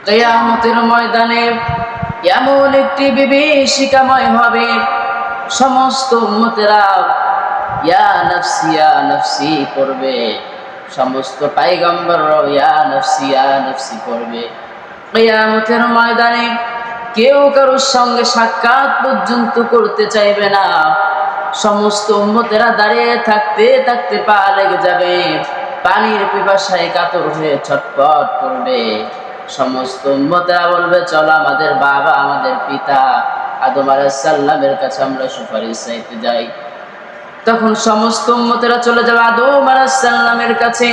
কিয়ামতের ময়দানে এমন একটি বিভীষিকাময় হবে, সমস্ত উম্মতেরা ইয়া নফসি পড়বে, সমস্ত পয়গম্বররাও ইয়া নফসি পড়বে। কিয়ামতের ময়দানে কেউ কারোর সঙ্গে সাক্ষাৎ পর্যন্ত করতে চাইবে না। সমস্ত উম্মতেরা দাঁড়িয়ে থাকতে থাকতে পা লেগে যাবে, পানির পিপাসায় কাতর হয়ে ছটফট করবে। সমস্ত উম্মতেরা বলবে, চলো আমাদের বাবা, আমাদের পিতা আদম আলাইহিস সালামের কাছে আমরা সুপারিশ চাইতে যাই। তখন সমস্ত উম্মতেরা চলে যাবে আদম আলাইহিস সালামের কাছে।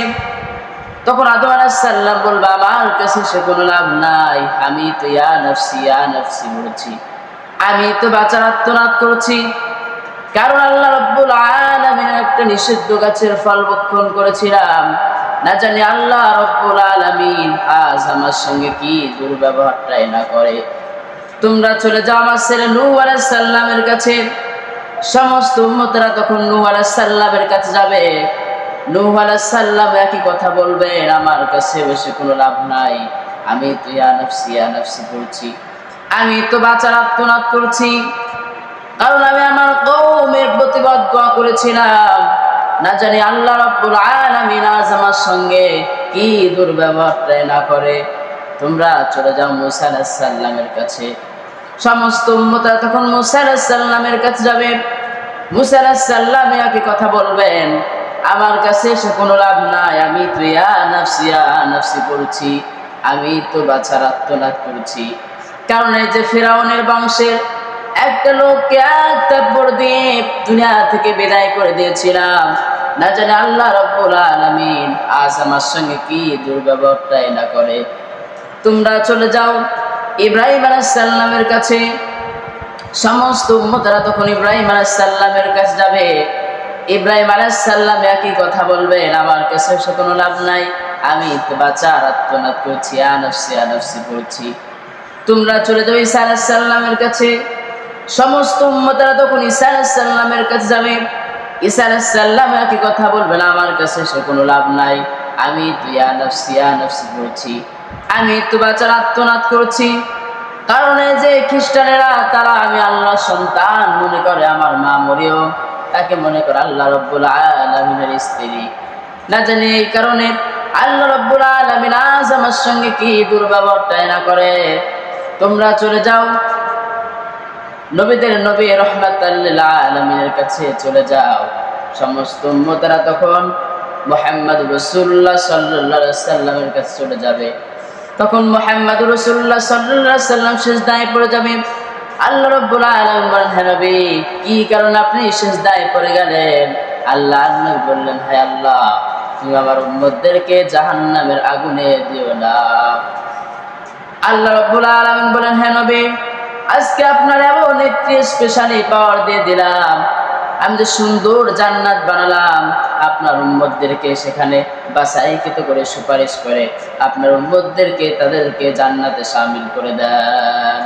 তখন আদম আলাইহিস সালাম বলবে, আমার কাছে সে কোনো লাভ নাই, আমি তো ইয়া নফসি বলছি, আমি তো বাঁচার আত্মনাদ করছি। কারণ আল্লাহ রাব্বুল আলামিনের একটা নিষিদ্ধ গাছের ফল ভক্ষণ করেছিলাম, না জানি আল্লাহ রাব্বুল আলামিন আজ আমার সঙ্গে কি দুর্ব্যবহারটাই না করে। তোমরা চলে যাও আমার ছেলে নূহ আলাইহিস সালামের কাছে। সমস্ত উম্মতেরা তখন নূহ আলাইহিস সালামের কাছে যাবে। নূহ আলাইহিস সালাম একই কথা বলবেন, আমার কাছে বসে কোনো লাভ নাই, আমি তো ইয়া নফসি বলছি, আমি তো বাঁচার আত্মনাদ করছি। কারণ আমি আমার কওমের প্রতি বদদোয়া করেছিলাম, না জানি আল্লাহ রাব্বুল আলামিন আজ আমার সঙ্গে কি দুর্ব্যবহারটাই না করে। তোমরা চলে যাও মূসা আলাইহিস সালামের কাছে। সমস্ত উম্মতরা তখন মূসা আলাইহিস সালামের কাছে যাবে। মূসা আলাইহিস সালাম একই কথা বলবেন, আমার কাছে সে কোনো লাভ নাই, আমি তো ইয়া নফসি বলছি, আমি তো বাঁচার আত্মনাদ করছি। কারণ এই যে ফিরআউনের বংশের একটা লোককে এক থাপ্পড় দিয়ে দুনিয়া থেকে বিদায় করে দিয়েছিলাম, না জানি আল্লাহ রাব্বুল আলামিন আজ আমার সঙ্গে কি দুর্ব্যবহারটাই না করে। তোমরা চলে যাও ইব্রাহিম আলাইহিস সালামের কাছে। সমস্ত উম্মতরা তখন ইব্রাহিম আলাইহিস সালামের কাছে যাবে। ইব্রাহিম আলাইহিস সালাম একই কথা বলবেন, আমার কাছে সে কোনো লাভ নাই, আমি তো বাঁচার আত্মনাদ করছি, ইয়া নফসি বলছি। তোমরা চলে যাও ঈসা আলাইহিস সালামের কাছে। সমস্ত উম্মতরা তখন ঈসা আলাইহিস সালামের কাছে যাবে। ঈসা আলাইহিস সালাম একই কথা বলবেন, আমার কাছে সে কোনো লাভ নাই, আমি তো ইয়া নফসি বলছি, আমি তো বাঁচার আত্মনাদ করছি। কারণ এই যে খ্রিস্টানেরা, তারা আমি আল্লাহর সন্তান মনে করে, আমার মা মরিয়ম তাকে মনে করে আল্লাহ রাব্বুল আলামিনের স্ত্রী। না জানি এই কারণে আল্লাহ রাব্বুল আলামিন আজ আমার সঙ্গে কি দুর্ব্যবহারটাই না করে। তোমরা চলে যাও নবীদের নবী রাহমাতাল লিল আলামিনের কাছে চলে যাও। সমস্ত উম্মতরা তখন মুহাম্মদ রাসূলুল্লাহ সাল্লাল্লাহু আলাইহি সাল্লামের কাছে চলে যাবে। তখন মুহাম্মদ রাসূলুল্লাহ সাল্লাল্লাহু আলাইহি সাল্লাম সিজদায় পড়ে যাবে। আল্লাহ রাব্বুল আলামিন বলেন, হে নবী, কি কারণে আপনি সিজদায় পড়ে গেলেন? আল্লাহর নবী বললেন, হে আল্লাহ, তুমি আমার উম্মতদেরকে জাহান্নামের আগুনে দিও না। আল্লাহ রাব্বুল আলামিন বলেন, হে নবী, আজকে আপনার এমন একটি স্পেশালি পাওয়ার দিয়ে দিলাম, আমি যে সুন্দর জান্নাত বানালাম, আপনার উম্মতদেরকে সেখানে বাছাইকৃত করে সুপারিশ করে আপনার উম্মতদেরকে তাদেরকে জান্নাতে শামিল করে দেন।